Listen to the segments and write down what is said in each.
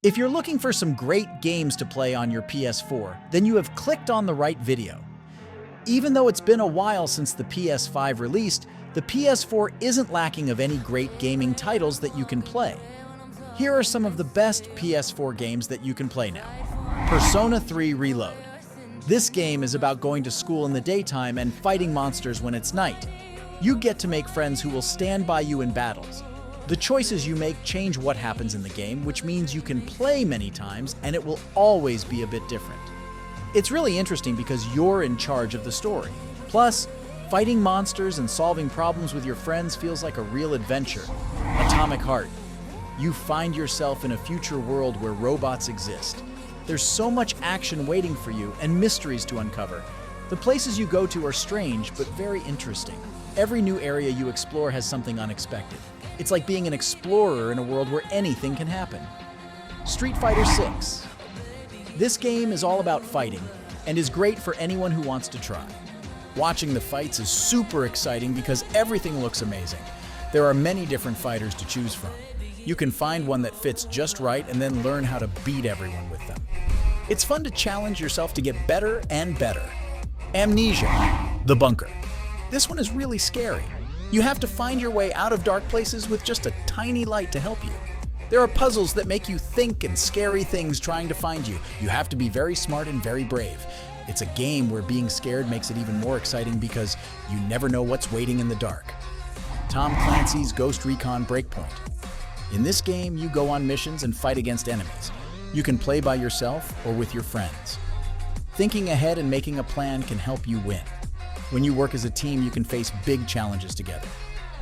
If you're looking for some great games to play on your PS4, then you have clicked on the right video. Even though it's been a while since the PS5 released, the PS4 isn't lacking of any great gaming titles that you can play. Here are some of the best PS4 games that you can play now. Persona 3 Reload. This game is about going to school in the daytime and fighting monsters when it's night. You get to make friends who will stand by you in battles. The choices you make change what happens in the game, which means you can play many times and it will always be a bit different. It's really interesting because you're in charge of the story. Plus, fighting monsters and solving problems with your friends feels like a real adventure. Atomic Heart. You find yourself in a future world where robots exist. There's so much action waiting for you and mysteries to uncover. The places you go to are strange, but very interesting. Every new area you explore has something unexpected. It's like being an explorer in a world where anything can happen. Street Fighter 6. This game is all about fighting and is great for anyone who wants to try. Watching the fights is super exciting because everything looks amazing. There are many different fighters to choose from. You can find one that fits just right and then learn how to beat everyone with them. It's fun to challenge yourself to get better and better. Amnesia The Bunker. This one is really scary. You have to find your way out of dark places with just a tiny light to help you. There are puzzles that make you think and scary things trying to find you. You have to be very smart and very brave. It's a game where being scared makes it even more exciting because you never know what's waiting in the dark. Tom Clancy's Ghost Recon Breakpoint. In this game, you go on missions and fight against enemies. You can play by yourself or with your friends. Thinking ahead and making a plan can help you win. When you work as a team, you can face big challenges together.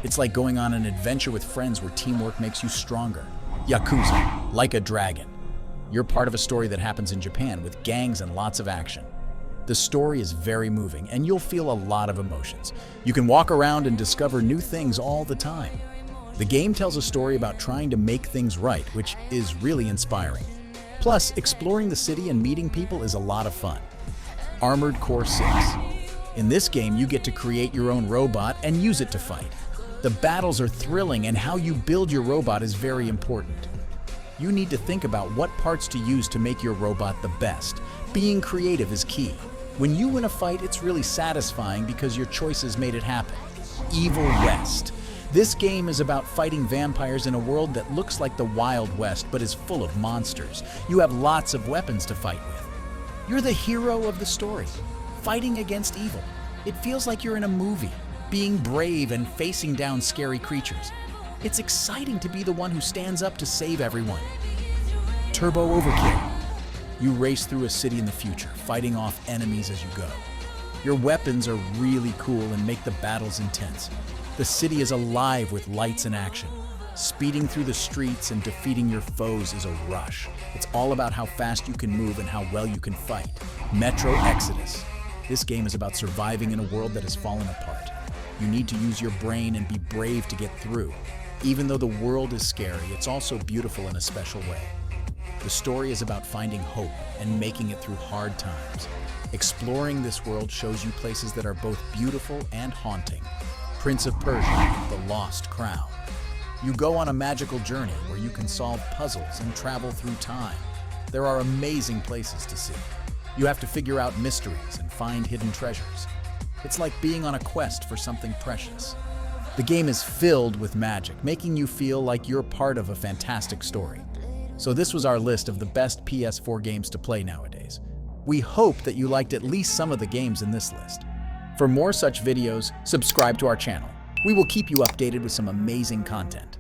It's like going on an adventure with friends where teamwork makes you stronger. Yakuza, Like a Dragon. You're part of a story that happens in Japan with gangs and lots of action. The story is very moving and you'll feel a lot of emotions. You can walk around and discover new things all the time. The game tells a story about trying to make things right, which is really inspiring. Plus, exploring the city and meeting people is a lot of fun. Armored Core 6. In this game, you get to create your own robot and use it to fight. The battles are thrilling and how you build your robot is very important. You need to think about what parts to use to make your robot the best. Being creative is key. When you win a fight, it's really satisfying because your choices made it happen. Evil West. This game is about fighting vampires in a world that looks like the Wild West but is full of monsters. You have lots of weapons to fight with. You're the hero of the story, fighting against evil. It feels like you're in a movie, being brave and facing down scary creatures. It's exciting to be the one who stands up to save everyone. Turbo Overkill. You race through a city in the future, fighting off enemies as you go. Your weapons are really cool and make the battles intense. The city is alive with lights and action. Speeding through the streets and defeating your foes is a rush. It's all about how fast you can move and how well you can fight. Metro Exodus. This game is about surviving in a world that has fallen apart. You need to use your brain and be brave to get through. Even though the world is scary, it's also beautiful in a special way. The story is about finding hope and making it through hard times. Exploring this world shows you places that are both beautiful and haunting. Prince of Persia, The Lost Crown. You go on a magical journey where you can solve puzzles and travel through time. There are amazing places to see. You have to figure out mysteries and find hidden treasures. It's like being on a quest for something precious. The game is filled with magic, making you feel like you're part of a fantastic story. So this was our list of the best PS4 games to play nowadays. We hope that you liked at least some of the games in this list. For more such videos, subscribe to our channel. We will keep you updated with some amazing content.